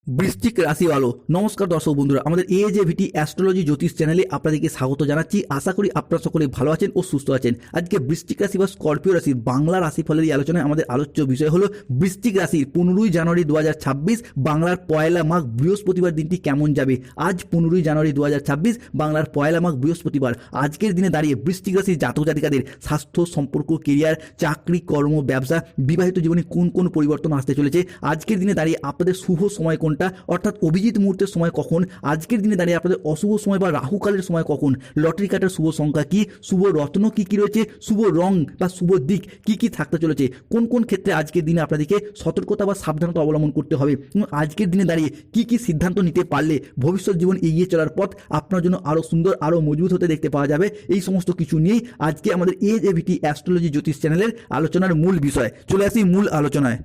বৃশ্চিক রাশি আলো নমস্কার দর্শক বন্ধুরা, আমাদের এজেভিটি অ্যাস্ট্রোলজি জ্যোতিষ চ্যানেলে আপনাদেরকে স্বাগত জানাচ্ছি। আশা করি আপনারা সকলে ভালো আছেন ও সুস্থ আছেন। আজকে বৃশ্চিক রাশি বা স্করপিও রাশির বাংলা রাশিফলের এই আলোচনায় আমাদের আলোচ্য বিষয় হলো বৃশ্চিক রাশির 15ই জানুয়ারি 2026 বাংলার পয়লা মাঘ বৃহস্পতিবার দিনটি কেমন যাবে। আজ 15ই জানুয়ারি 2026 বাংলার পয়লা মাঘ বৃহস্পতিবার। আজকের দিনে দাঁড়িয়ে বৃশ্চিক রাশির জাতক জাতিকাদের স্বাস্থ্য, সম্পর্ক, কেরিয়ার, চাকরি, কর্ম, ব্যবসা, বিবাহিত জীবনে কোন কোন পরিবর্তন আসতে চলেছে। আজকের দিনে দাঁড়িয়ে আপনাদের শুভ সময় কোনটা, অর্থাৎ অভিজিৎ মুহূর্তের সময় কখন। আজকের দিনে দাঁড়িয়ে আপনাদের অশুভ সময় বা রাহুকালের সময় কখন। লটারি কাটার শুভ সংখ্যা কি, শুভ রত্ন কি কি রয়েছে, শুভ রং বা শুভ দিক কি কি থাকতে চলেছে, কোন কোন ক্ষেত্রে আজকের দিনে আপনাদেরকে সতর্কতা বা সাবধানতা অবলম্বন করতে হবে। আজকের দিনে দাঁড়িয়ে কি কি সিদ্ধান্ত নিতে পারলে ভবিষ্যৎ জীবন এগিয়ে চলার পথ আপনার জন্য আরও সুন্দর, আরও মজবুত হতে দেখতে পাওয়া যাবে। এই সমস্ত কিছু নিয়েই আজকে আমাদের এজেভিটি অ্যাস্ট্রোলজি জ্যোতিষ চ্যানেলের আলোচনার মূল বিষয়। চলে আসি মূল আলোচনায়।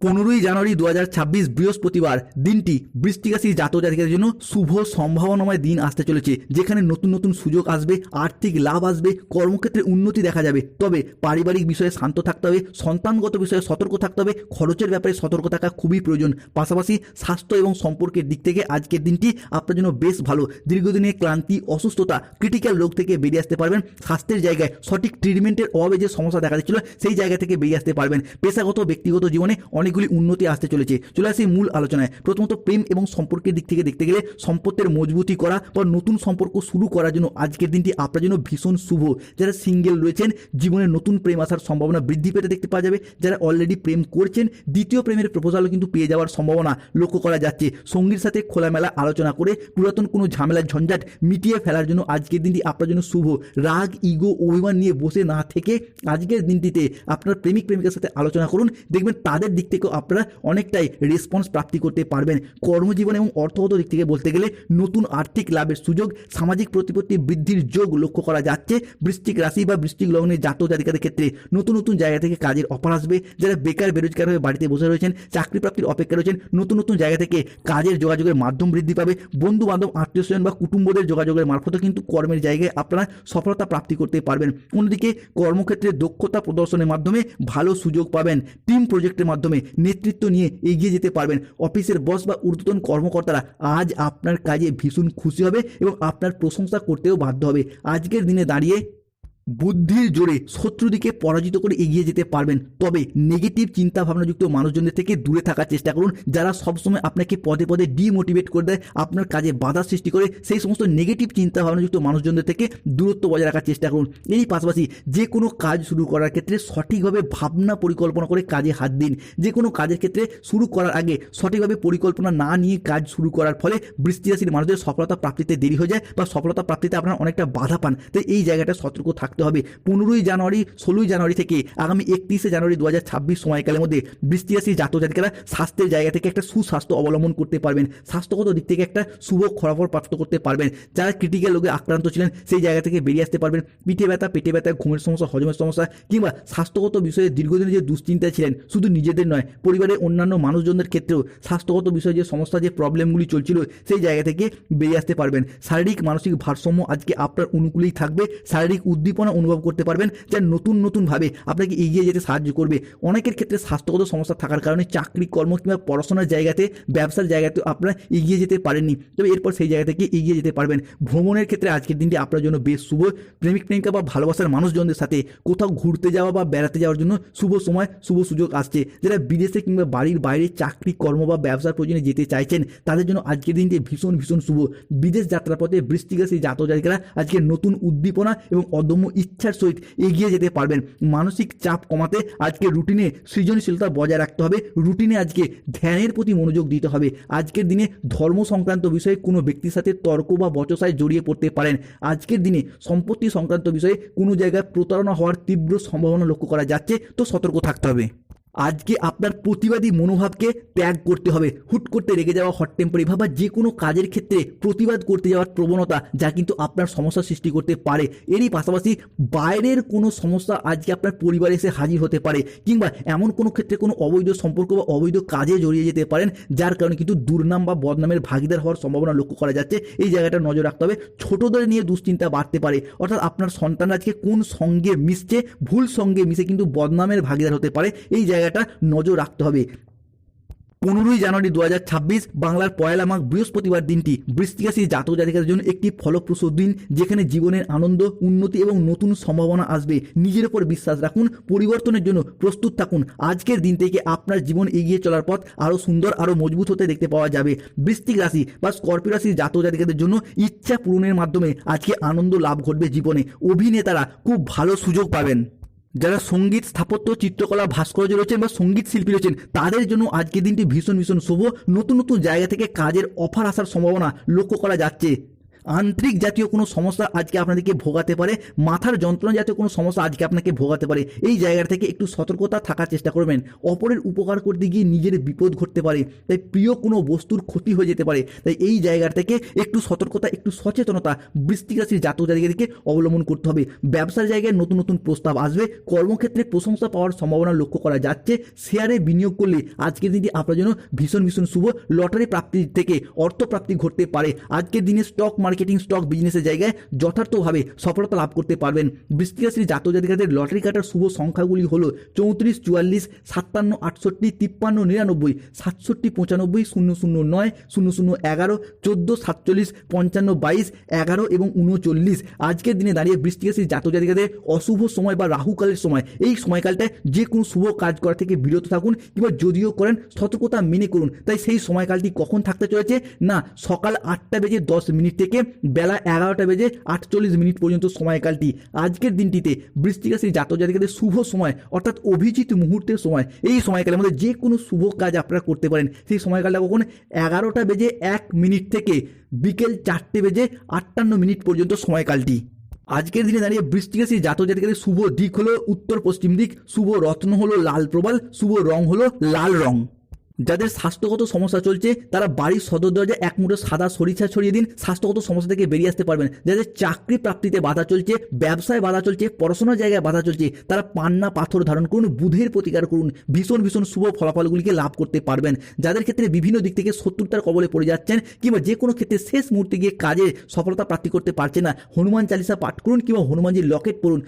15ই জানুয়ারি 2026 বৃহস্পতিবার দিনটি বৃশ্চিক রাশির জাতক জাতিকাদের জন্য শুভ সম্ভাবনাময় দিন আসতে চলেছে, যেখানে নতুন নতুন সুযোগ আসবে, আর্থিক লাভ আসবে, কর্মক্ষেত্রে উন্নতি দেখা যাবে। তবে পারিবারিক বিষয়ে শান্ত থাকতে হবে, সন্তানগত বিষয়ে সতর্ক থাকতে হবে, খরচের ব্যাপারে সতর্ক থাকা খুবই প্রয়োজন। পাশাপাশি স্বাস্থ্য এবং সম্পর্কের দিক থেকে আজকের দিনটি আপনার জন্য বেশ ভালো। দীর্ঘদিনের ক্লান্তি, অসুস্থতা, ক্রিটিক্যাল রোগ থেকে বেরিয়ে আসতে পারবেন। স্বাস্থ্যের জায়গায় সঠিক ট্রিটমেন্টের অভাবে যে সমস্যা দেখা দিচ্ছিল সেই জায়গা থেকে বেরিয়ে আসতে পারবেন। পেশাগত, ব্যক্তিগত জীবনে অনেকগুলি উন্নতি আসতে চলেছে। চলে আসি মূল আলোচনায়। প্রথমত প্রেম এবং সম্পর্কের দিক থেকে দেখতে গেলে সম্পর্কের মজবুতি করা বা নতুন সম্পর্ক শুরু করার জন্য আজকের দিনটি আপনার জন্য ভীষণ শুভ। যারা সিঙ্গেল রয়েছেন, জীবনে নতুন প্রেম আসার সম্ভাবনা বৃদ্ধি পেতে দেখতে পাওয়া যাবে। যারা অলরেডি প্রেম করছেন, দ্বিতীয় প্রেমের প্রপোজালও কিন্তু পেয়ে যাওয়ার সম্ভাবনা লক্ষ্য করা যাচ্ছে। সঙ্গীর সাথে খোলামেলা আলোচনা করে পুরাতন কোনো ঝামেলা ঝঞ্ঝাট মিটিয়ে ফেলার জন্য আজকের দিনটি আপনার জন্য শুভ। রাগ, ইগো, অভিমান নিয়ে বসে না থেকে আজকের দিনটিতে আপনার প্রেমিক প্রেমিকার সাথে আলোচনা করুন। দেখবেন তাদের দিক থেকেও আপনারা অনেকটাই রেসপন্স প্রাপ্তি করতে পারবেন। কর্মজীবন এবং অর্থগত দিক থেকে বলতে গেলে নতুন আর্থিক লাভের সুযোগ, সামাজিক প্রতিপত্তি বৃদ্ধির যোগ লক্ষ্য করা যাচ্ছে। বৃশ্চিক রাশি বা বৃশ্চিক লগ্নের জাতক জাতিকাদের ক্ষেত্রে নতুন নতুন জায়গা থেকে কাজের অফার আসবে। যারা বেকার বেরোজগার হয়ে বাড়িতে বসে রয়েছেন, চাকরি প্রাপ্তির অপেক্ষা রয়েছেন, নতুন নতুন জায়গা থেকে কাজের যোগাযোগের মাধ্যম বৃদ্ধি পাবে। বন্ধু বান্ধব, আত্মীয় স্বজন বা কুটুম্বদের যোগাযোগের মারফতে কিন্তু কর্মের জায়গায় আপনারা সফলতা প্রাপ্তি করতে পারবেন। অন্যদিকে কর্মক্ষেত্রে দক্ষতা প্রদর্শনের মাধ্যমে ভালো সুযোগ পাবেন। টিম প্রজেক্টের মাধ্যমে নেতৃত্ব নিয়ে এগিয়ে যেতে পারবেন। অফিসের বস বা ঊর্ধ্বতন কর্মকর্তারা আজ আপনার কাজে ভীষণ খুশি হবে এবং আপনার প্রশংসা করতেও বাধ্য হবে। আজকের দিনে দাঁড়িয়ে বুদ্ধির জোরে শত্রুদিকে পরাজিত করে এগিয়ে যেতে পারবেন। তবে নেগেটিভ চিন্তা ভাবনাযুক্ত মানুষজনদের থেকে দূরে থাকার চেষ্টা করুন। যারা সবসময় আপনাকে পদে পদে ডিমোটিভেট করে দেয়, আপনার কাজে বাধা সৃষ্টি করে, সেই সমস্ত নেগেটিভ চিন্তা ভাবনাযুক্ত মানুষজনদের থেকে দূরত্ব বজায় রাখার চেষ্টা করুন। এই পাশাপাশি যে কোনো কাজ শুরু করার ক্ষেত্রে সঠিকভাবে ভাবনা পরিকল্পনা করে কাজে হাত দিন। যে কোনো কাজের ক্ষেত্রে শুরু করার আগে সঠিকভাবে পরিকল্পনা না নিয়ে কাজ শুরু করার ফলে বৃশ্চিক রাশির মানুষদের সফলতা প্রাপ্তিতে দেরি হয়ে যায় বা সফলতা প্রাপ্তিতে আপনারা অনেকটা বাধা পান। তাই এই জায়গাটা সতর্ক থাকতে হবে। 15ই জানুয়ারি 16ই জানুয়ারি থেকে আগামী 31শে জানুয়ারি 2026 সময়কালের মধ্যে বৃশ্চিক রাশির জাতক জাতিকারা স্বাস্থ্যের জায়গা থেকে একটা সুস্বাস্থ্য অবলম্বন করতে পারবেন। স্বাস্থ্যগত দিক থেকে একটা শুভ ফলাফল প্রাপ্ত করতে পারবেন। যারা ক্রিটিক্যাল রোগে আক্রান্ত ছিলেন সেই জায়গা থেকে বেরিয়ে আসতে পারবেন। পিঠে ব্যথা, পেটে ব্যথা, ঘুমের সমস্যা, হজমের সমস্যা কিংবা স্বাস্থ্যগত বিষয়ে দীর্ঘদিনের যে দুশ্চিন্তায় ছিলেন, শুধু নিজেদের নয় পরিবারের অন্যান্য মানুষজনদের ক্ষেত্রেও স্বাস্থ্যগত বিষয়ে যে সমস্যা, যে প্রবলেমগুলি চলছিল সেই জায়গা থেকে বেরিয়ে আসতে পারবেন। শারীরিক মানসিক ভারসাম্য আজকে আপনার অনুকূলেই থাকবে। শারীরিক উদ্দীপনা অনুভব করতে পারবেন, যা নতুন নতুনভাবে আপনাকে এগিয়ে যেতে সাহায্য করবে। অনেকের ক্ষেত্রে স্বাস্থ্যগত সমস্যা থাকার কারণে চাকরি, কর্ম কিংবা পড়াশোনার জায়গাতে, ব্যবসার জায়গাতে আপনারা এগিয়ে যেতে পারেননি। তবে এরপর সেই জায়গা থেকে এগিয়ে যেতে পারবেন। ভ্রমণের ক্ষেত্রে আজকের দিনটি আপনার জন্য বেশ শুভ। প্রেমিক প্রেমিকা বা ভালোবাসার মানুষজনদের সাথে কোথাও ঘুরতে যাওয়া বা বেড়াতে যাওয়ার জন্য শুভ সময়, শুভ সুযোগ আসছে। যারা বিদেশে কিংবা বাড়ির বাইরে চাকরি, কর্ম বা ব্যবসার প্রয়োজনে যেতে চাইছেন তাদের জন্য আজকের দিনটি ভীষণ ভীষণ শুভ। বিদেশ যাত্রার পথে বৃশ্চিক রাশির জাতক জাতিকারা আজকে নতুন উদ্দীপনা এবং অদম্য ইচ্ছার সহিত এগিয়ে যেতে পারবেন। মানসিক চাপ কমাতে আজকে রুটিনে সৃজনশীলতা বজায় রাখতে হবে। রুটিনে আজকে ধ্যানের প্রতি মনোযোগ দিতে হবে। আজকের দিনে ধর্ম সংক্রান্ত বিষয়ে কোনো ব্যক্তির সাথে তর্ক বা বচসায় জড়িয়ে পড়তে পারেন। আজকের দিনে সম্পত্তি সংক্রান্ত বিষয়ে কোনো জায়গায় প্রতারণা হওয়ার তীব্র সম্ভাবনা লক্ষ্য করা যাচ্ছে, তো সতর্ক থাকতে হবে। আজকে আপনার প্রতিবাদী মনোভাবকে ত্যাগ করতে হবে। হুট করতে রেগে যাওয়া, হট টেম্পারি ভাব বা যে কোনো কাজের ক্ষেত্রে প্রতিবাদ করতে যাওয়ার প্রবণতা, যা কিন্তু আপনার সমস্যা সৃষ্টি করতে পারে। এরই পাশাপাশি বাইরের কোনো সমস্যা আজকে আপনার পরিবারে এসে হাজির হতে পারে, কিংবা এমন কোনো ক্ষেত্রে কোনো অবৈধ সম্পর্ক বা অবৈধ কাজে জড়িয়ে যেতে পারেন, যার কারণে কিন্তু দুর্নাম বা বদনামের ভাগিদার হওয়ার সম্ভাবনা লক্ষ্য করা যাচ্ছে। এই জায়গাটা নজর রাখতে হবে। ছোটদের নিয়ে দুশ্চিন্তা বাড়তে পারে, অর্থাৎ আপনার সন্তান আজকে কোন সঙ্গে মিশছে, ভুল সঙ্গে মিশে কিন্তু বদনামের ভাগিদার হতে পারে। এই জায়গাটা নজর রাখতে হবে। 15ই জানুয়ারি 2026 বাংলার পয়লা মাঘ বৃহস্পতিবার দিনটি বৃশ্চিক রাশির জাতক জাতিকাদের জন্য একটি ফলপ্রসূ দিন, যেখানে জীবনের আনন্দ, উন্নতি এবং নতুন সম্ভাবনা আসবে। নিজের উপর বিশ্বাস রাখুন, পরিবর্তনের জন্য প্রস্তুত থাকুন। আজকের দিন থেকে আপনার জীবন এগিয়ে চলার পথ আরও সুন্দর, আরও মজবুত হতে দেখতে পাওয়া যাবে। বৃশ্চিক রাশি বা স্করপিও রাশির জাতক জাতিকাদের জন্য ইচ্ছা পূরণের মাধ্যমে আজকে আনন্দ লাভ ঘটবে জীবনে। অভিনেতারা খুব ভালো সুযোগ পাবেন। যারা সঙ্গীত, স্থাপত্য, চিত্রকলা, ভাস্কর্য রয়েছেন বা সঙ্গীত শিল্পী রয়েছেন, তাদের জন্য আজকের দিনটি ভীষণ ভীষণ শুভ। নতুন নতুন জায়গা থেকে কাজের অফার আসার সম্ভাবনা লক্ষ্য করা যাচ্ছে। আন্তরিক জাতীয় কোনো সমস্যা আজকে আপনাদেরকে ভোগাতে পারে, মাথার যন্ত্রণা জাতীয় কোনো সমস্যা আজকে আপনাকে ভোগাতে পারে। এই জায়গা থেকে একটু সতর্কতা থাকার চেষ্টা করবেন। অপরের উপকার করতে গিয়ে নিজের বিপদ ঘটতে পারে, তাই প্রিয় কোনো বস্তুর ক্ষতি হয়ে যেতে পারে। তাই এই জায়গা থেকে একটু সতর্কতা, একটু সচেতনতা বৃশ্চিক রাশির জাতক জাতিকাদেরকে অবলম্বন করতে হবে। ব্যবসার জায়গায় নতুন নতুন প্রস্তাব আসবে, কর্মক্ষেত্রে প্রশংসা পাওয়ার সম্ভাবনা লক্ষ্য করা যাচ্ছে। শেয়ারে বিনিয়োগ করলে আজকের দিনটি আপনার জন্য ভীষণ ভীষণ শুভ। লটারি প্রাপ্তি থেকে অর্থ প্রাপ্তি ঘটতে পারে। আজকের দিনে স্টক মার্কেটিং, স্টক বিজনেসের জায়গায় যথার্থভাবে সফলতা লাভ করতে পারবেন। বৃশ্চিক রাশির জাতক জাতিকাদের লটারি কাটার শুভ সংখ্যাগুলি হলো 34, 44, 57, 68, 53, 99, 67, 95, 009, 0011, 14, 47, 55, 22, 11 এবং 39। আজকের দিনে দাঁড়িয়ে বৃশ্চিক রাশির জাতক জাতিকাদের অশুভ সময় বা রাহুকালের সময়, এই সময়কালটায় যে কোনো শুভ কাজ করা থেকে বিরত থাকুন, কিংবা যদিও করেন সতর্কতা মেনে করুন। তাই সেই সময়কালটি কখন থাকতে চলেছে না, সকাল 8:10 থেকে বেলা 11:48 পর্যন্ত সময়কালটি। আজকের দিনটিতে বৃশ্চিক রাশির জাতক জাতিকাদের শুভ সময় অর্থাৎ অভিজিৎ মুহূর্তের সময়। এই সময়কালের মধ্যে যে কোনো শুভ কাজ আপনারা করতে পারেন। সেই সময়কালটা কখন 11:01 থেকে বিকেল 4:58 পর্যন্ত সময়কালটি। আজকের দিনে দাঁড়িয়ে বৃশ্চিক রাশির জাতক জাতিকাদের শুভ দিক হলো উত্তর পশ্চিম দিক, শুভ রত্ন হলো লাল প্রবাল, শুভ রং হলো লাল রং। যাদের স্বাস্থ্যগত সমস্যা চলছে তারা বাড়ির সদর দরজায় এক মুঠো সাদা সরিষা ছড়িয়ে দিন, স্বাস্থ্যগত সমস্যা থেকে বেরিয়ে আসতে পারবেন। যাদের চাকরি প্রাপ্তিতে বাধা চলছে, ব্যবসায় বাধা চলছে, পড়াশোনার জায়গায় বাধা চলছে, তারা পান্না পাথর ধারণ করুন, বুধের প্রতিকার করুন, ভীষণ ভীষণ শুভ ফলাফলগুলিকে লাভ করতে পারবেন। যাদের ক্ষেত্রে বিভিন্ন দিক থেকে শত্রুতার কবলে পড়ে যাচ্ছেন, কিংবা যে কোনো ক্ষেত্রে শেষ মুহূর্তে গিয়ে কাজে সফলতা প্রাপ্তি করতে পারছে না, হনুমান চালিসা পাঠ করুন কিংবা হনুমানজির লকেট পড়ুন।